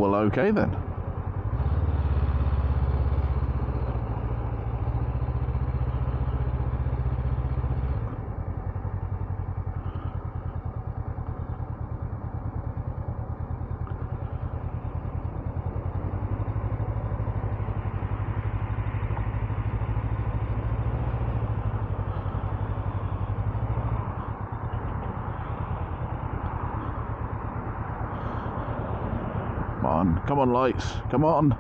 well, okay then. Come on, lights, come on.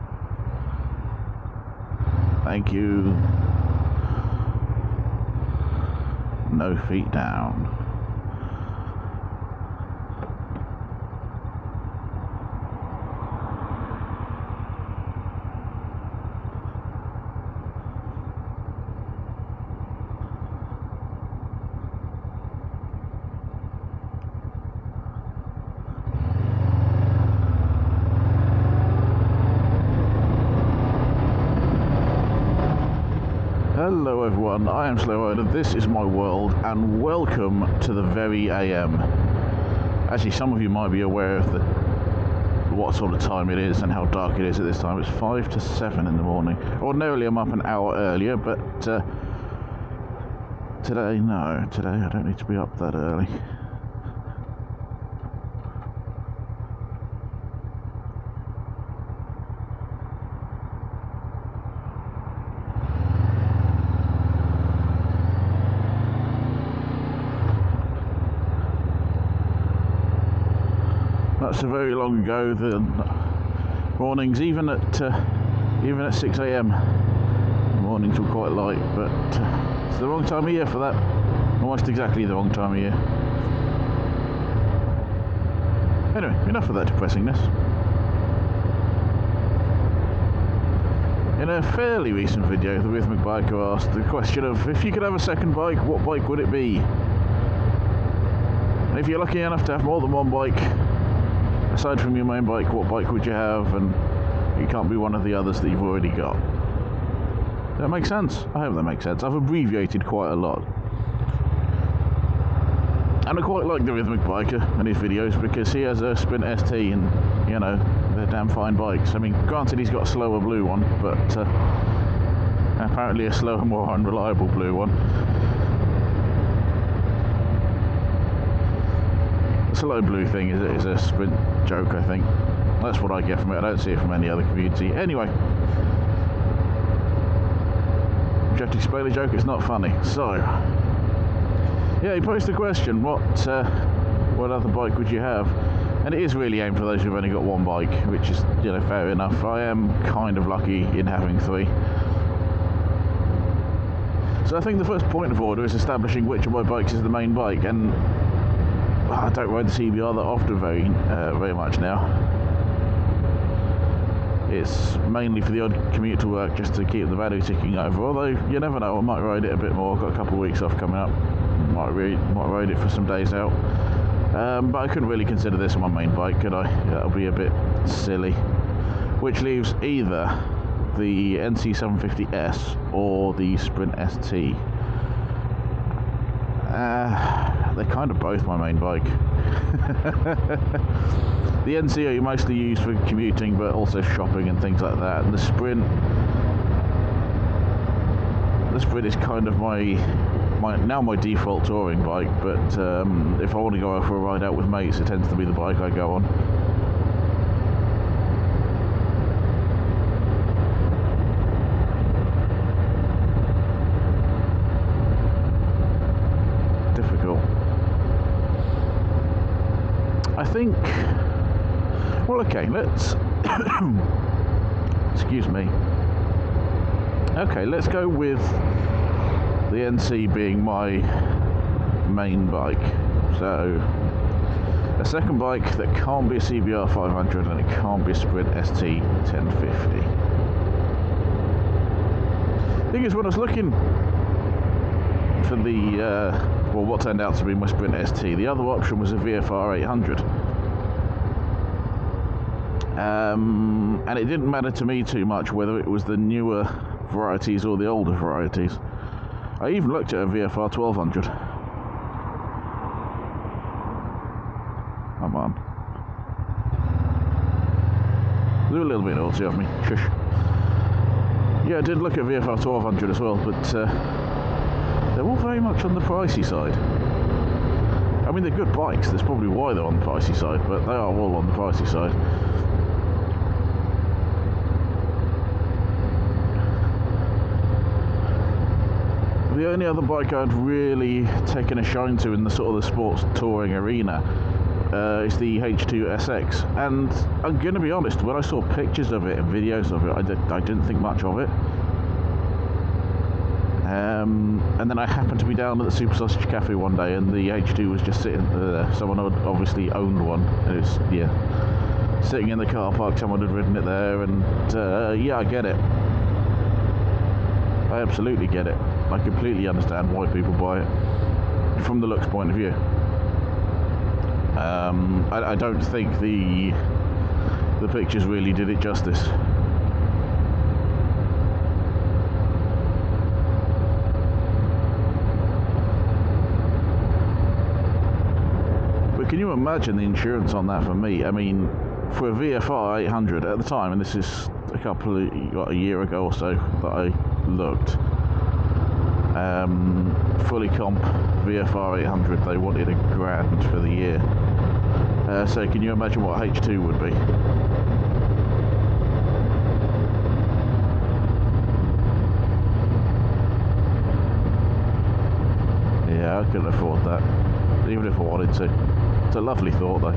Thank you. No feet down. Hello everyone, I am Slow Rider, this is my world, and welcome to the very AM. Actually, some of you might be aware of what sort of time it is and how dark it is at this time. It's 5 to 7 in the morning. Ordinarily I'm up an hour earlier, but today I don't need to be up that early. Not so very long ago, the mornings, even at 6 AM, the mornings were quite light, but it's the wrong time of year for that. Almost exactly the wrong time of year. Anyway, enough of that depressingness. In a fairly recent video, the Rhythmic Biker asked the question of, if you could have a second bike, what bike would it be? And if you're lucky enough to have more than one bike, aside from your main bike, what bike would you have? And it can't be one of the others that you've already got. Does that make sense? I hope that makes sense. I've abbreviated quite a lot. And I quite like the Rhythmic Biker and his videos because he has a Sprint ST and, you know, they're damn fine bikes. I mean, granted he's got a slower blue one, but apparently a slower, more unreliable blue one. The slow blue thing is a Sprint joke, I think. That's what I get from it. I don't see it from any other community. Anyway, if you have to explain the joke, it's not funny. So, yeah, he posed the question, what other bike would you have? And it is really aimed for those who've only got one bike, which is, you know, fair enough. I am kind of lucky in having three. So I think the first point of order is establishing which of my bikes is the main bike, and I don't ride the CBR that often very much now. It's mainly for the odd commute to work, just to keep the battery ticking over, although you never know, I might ride it a bit more. I've got a couple of weeks off coming up, might ride it for some days out, but I couldn't really consider this my main bike, could I? That'll be a bit silly. Which leaves either the NC750S or the Sprint ST. They're kind of both my main bike. The NC I mostly use for commuting, but also shopping and things like that. And the Sprint is kind of my default touring bike. But if I want to go out for a ride out with mates, it tends to be the bike I go on. I think, well, okay, let's, excuse me, okay, let's go with the NC being my main bike. So, a second bike that can't be a CBR 500 and it can't be a Sprint ST 1050. Thing is, when I was looking for the, well, what turned out to be my Sprint ST, the other option was a VFR 800. And it didn't matter to me too much whether it was the newer varieties or the older varieties. I even looked at a VFR 1200. Come on. They're a little bit naughty of me. Shush. Yeah, I did look at VFR 1200 as well, but they're all very much on the pricey side. I mean, they're good bikes, that's probably why they're on the pricey side, but they are all on the pricey side. The only other bike I'd really taken a shine to in the sort of the sports touring arena is the H2 SX, and I'm going to be honest, when I saw pictures of it and videos of it, I didn't think much of it. And then I happened to be down at the Super Sausage Cafe one day, and the H2 was just sitting there. Someone had obviously owned one, and it was, yeah, sitting in the car park. Someone had ridden it there, and yeah, I get it. I absolutely get it. I completely understand why people buy it from the looks point of view. I don't think the pictures really did it justice. But can you imagine the insurance on that for me? I mean, for a VFR 800 at the time, and this is a year ago or so that I looked, fully comp VFR 800, they wanted $1,000 for the year. So can you imagine what H2 would be? Yeah, I couldn't afford that, even if I wanted to. It's a lovely thought though.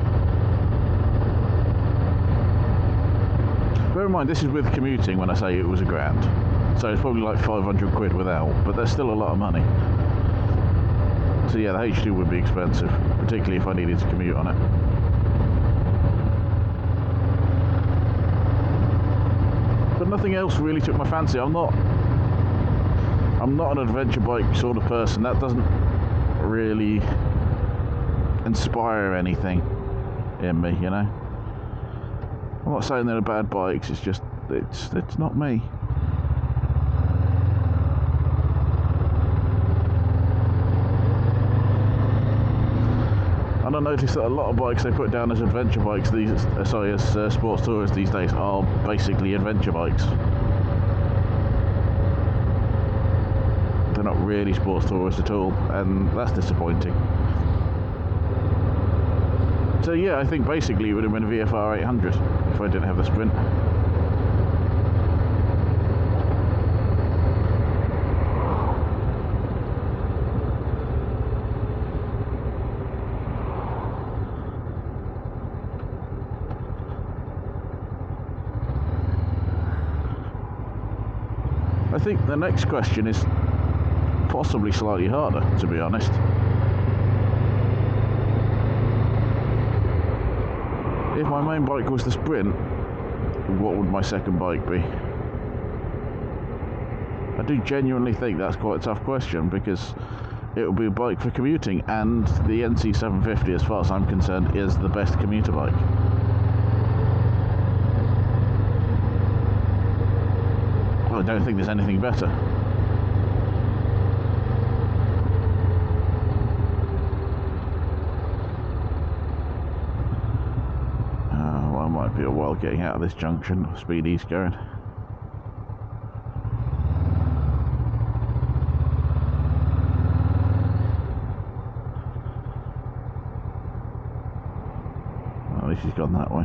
Bear in mind, this is with commuting when I say it was $1,000. So it's probably like 500 quid without, but that's still a lot of money. So yeah, the H2 would be expensive, particularly if I needed to commute on it. But nothing else really took my fancy. I'm not an adventure bike sort of person. That doesn't really inspire anything in me, you know. I'm not saying they're bad bikes, it's just it's not me. And I noticed that a lot of bikes they put down as adventure bikes, as sports tourers these days, are basically adventure bikes. They're not really sports tourers at all, and that's disappointing. So yeah, I think basically it would have been a VFR 800 if I didn't have the Sprint. I think the next question is possibly slightly harder, to be honest. If my main bike was the Sprint, what would my second bike be? I do genuinely think that's quite a tough question, because it would be a bike for commuting, and the NC750, as far as I'm concerned, is the best commuter bike. Well, I don't think there's anything better. I might be a while getting out of this junction. Speed he's going. At least he's gone that way.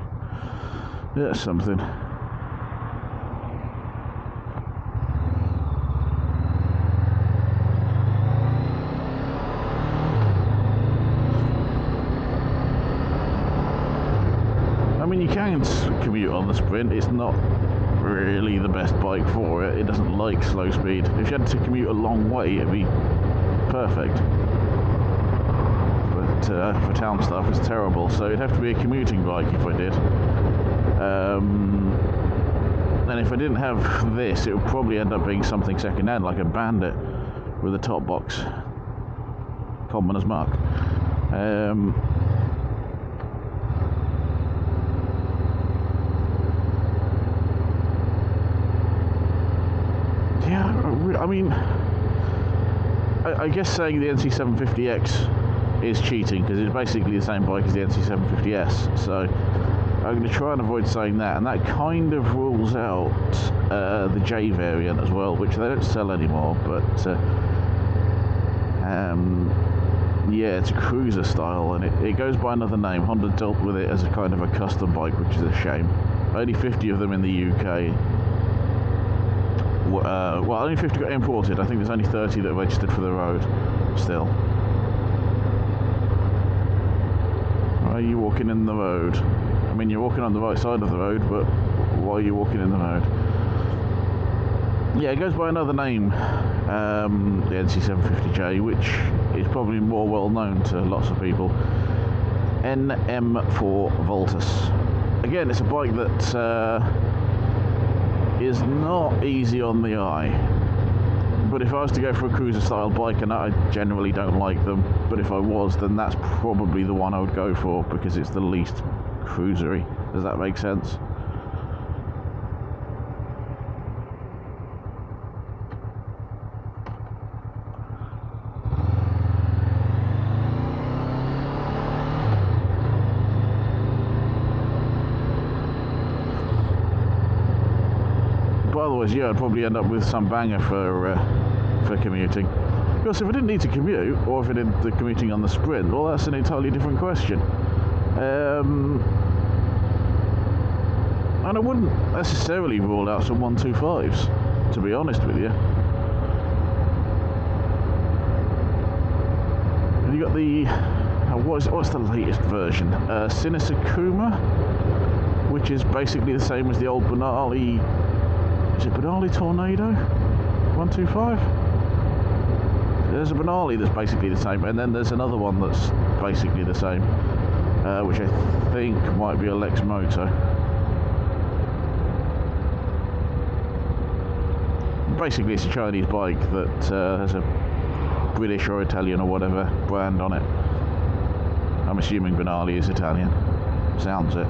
Yeah, something. I mean, you can commute on the Sprint. It's not really the best bike for it. It doesn't like slow speed. If you had to commute a long way, it'd be perfect. But for town stuff, it's terrible. So it'd have to be a commuting bike if I did. And if I didn't have this, it would probably end up being something second-hand, like a Bandit with a top box, common as muck. Yeah, I mean, I guess saying the NC750X is cheating, because it's basically the same bike as the NC750S. So I'm going to try and avoid saying that, and that kind of rules out the J variant as well, which they don't sell anymore, but yeah, it's a cruiser style, and it goes by another name. Honda dealt with it as a kind of a custom bike, which is a shame. Only 50 of them in the UK. Well, only 50 got imported. I think there's only 30 that are registered for the road still. Why are you walking in the road? I mean, you're walking on the right side of the road, but why are you walking in the road? Yeah, it goes by another name, the NC750J, which is probably more well known to lots of people. NM4 Voltus. Again, it's a bike that is not easy on the eye. But if I was to go for a cruiser style bike, and I generally don't like them, but if I was, then that's probably the one I would go for, because it's the least cruisery. Does that make sense? But otherwise, yeah, I'd probably end up with some banger for commuting. Because if I didn't need to commute, or if I did the commuting on the Sprint, well, that's an entirely different question. And I wouldn't necessarily rule out some 125s, to be honest with you. And you got the what's the latest version? Sinisakuma, which is basically the same as the old Benali. Is it Benali Tornado 125? There's a Benali that's basically the same, and then there's another one that's basically the same, which I think might be a Lex Moto. Basically, it's a Chinese bike that has a British or Italian or whatever brand on it. I'm assuming Benali is Italian. Sounds it.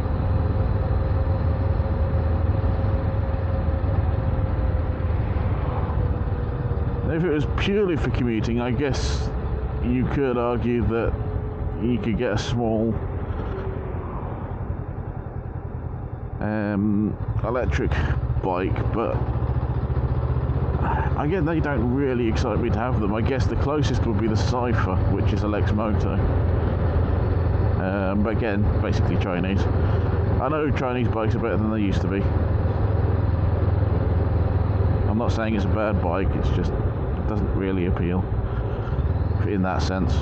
If it was purely for commuting, I guess you could argue that you could get a small electric bike, but again, they don't really excite me to have them. I guess the closest would be the Cypher, which is a Lex Moto. But again, basically Chinese. I know Chinese bikes are better than they used to be. I'm not saying it's a bad bike, it's just it doesn't really appeal in that sense.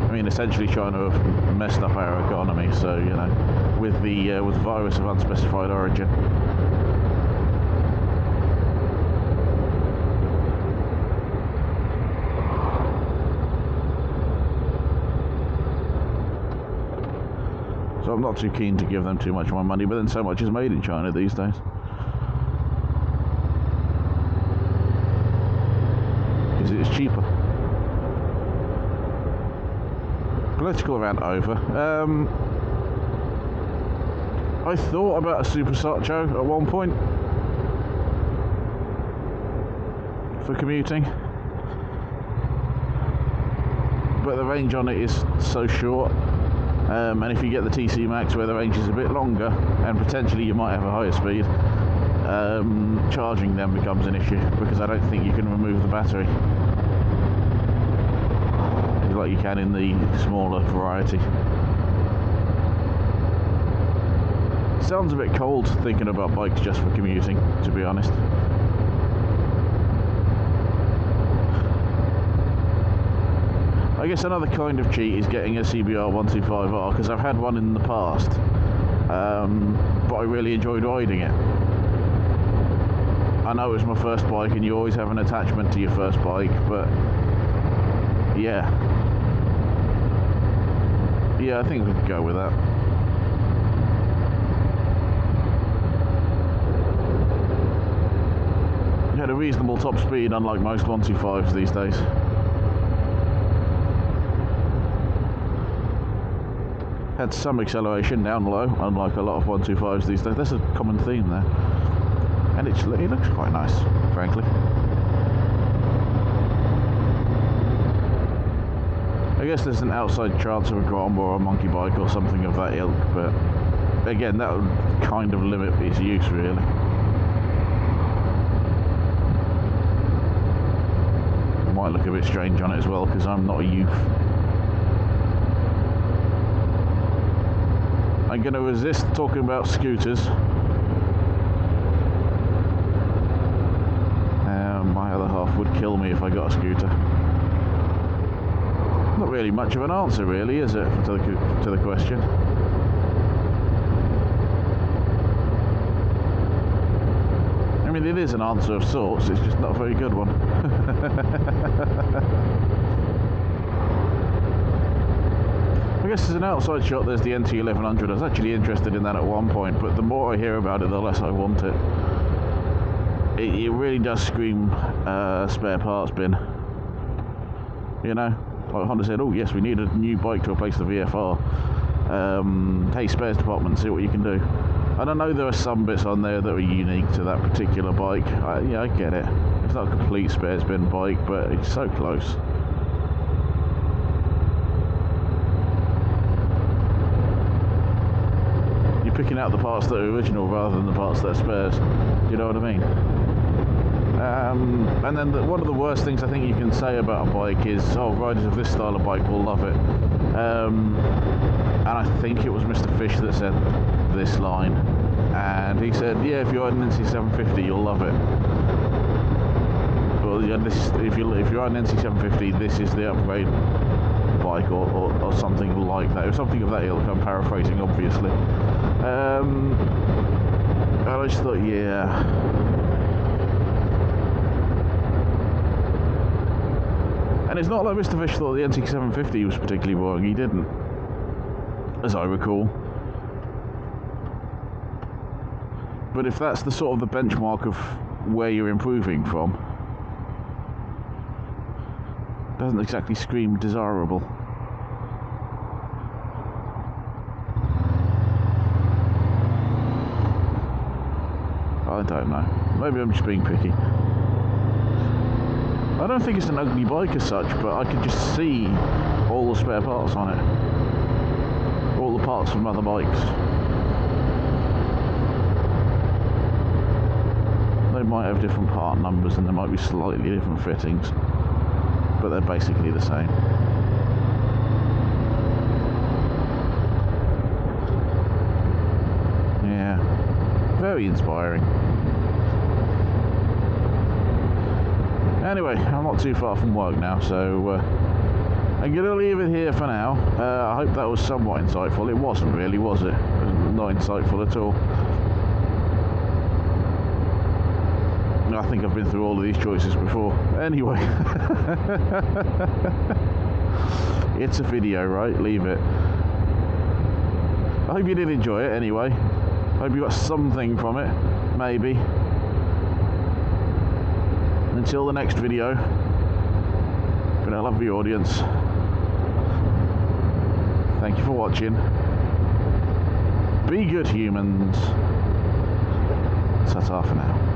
I mean, essentially China have messed up our economy, so you know, with the virus of unspecified origin. So I'm not too keen to give them too much of my money, but then so much is made in China these days. Because it is cheaper. Political rant over. I thought about a Super Sacho at one point for commuting, but the range on it is so short. And if you get the TC Max where the range is a bit longer and potentially you might have a higher speed, charging then becomes an issue, because I don't think you can remove the battery like you can in the smaller variety. Sounds a bit cold thinking about bikes just for commuting, to be honest. I guess another kind of cheat is getting a CBR 125R, because I've had one in the past, but I really enjoyed riding it. I know it was my first bike and you always have an attachment to your first bike, but yeah, I think we could go with that. It had a reasonable top speed, unlike most 125s these days. Had some acceleration down low, unlike a lot of 125s these days. That's a common theme there. And it looks quite nice, frankly. I guess there's an outside chance of a Grom or a monkey bike or something of that ilk, but again, that would kind of limit its use, really. Might look a bit strange on it as well, because I'm not a youth. I'm going to resist talking about scooters. My other half would kill me if I got a scooter. Not really much of an answer, really, is it, to the question? I mean, it is an answer of sorts, it's just not a very good one. I guess as an outside shot, there's the NT1100. I was actually interested in that at one point, but the more I hear about it, the less I want it. It really does scream spare parts bin. You know, like Honda said, oh yes, we need a new bike to replace the VFR. Hey, spares department, see what you can do. And I know there are some bits on there that are unique to that particular bike. Yeah, I get it. It's not a complete spares bin bike, but it's so close. You're picking out the parts that are original rather than the parts that are spares. Do you know what I mean? And then one of the worst things I think you can say about a bike is, oh, riders of this style of bike will love it. And I think it was Mr. Fish that said this line. And he said, yeah, if you ride an NC750, you'll love it. Well, yeah, if you ride an NC750, this is the upgrade bike, or something like that. It was something of that ilk, I'm paraphrasing, obviously. And I just thought, yeah. And it's not like Mr. Fish thought the NC750 was particularly boring. He didn't, as I recall. But if that's the sort of the benchmark of where you're improving from, it doesn't exactly scream desirable. I don't know. Maybe I'm just being picky. I don't think it's an ugly bike as such, but I could just see all the spare parts on it. All the parts from other bikes. They might have different part numbers and there might be slightly different fittings, but they're basically the same. Yeah, very inspiring. Anyway, I'm not too far from work now, so I'm going to leave it here for now. I hope that was somewhat insightful. It wasn't really, was it? It was not insightful at all. I think I've been through all of these choices before. Anyway. It's a video, right? Leave it. I hope you did enjoy it anyway. I hope you got something from it. Maybe. Until the next video, been a lovely audience. Thank you for watching. Be good, humans. Ta-ta for now.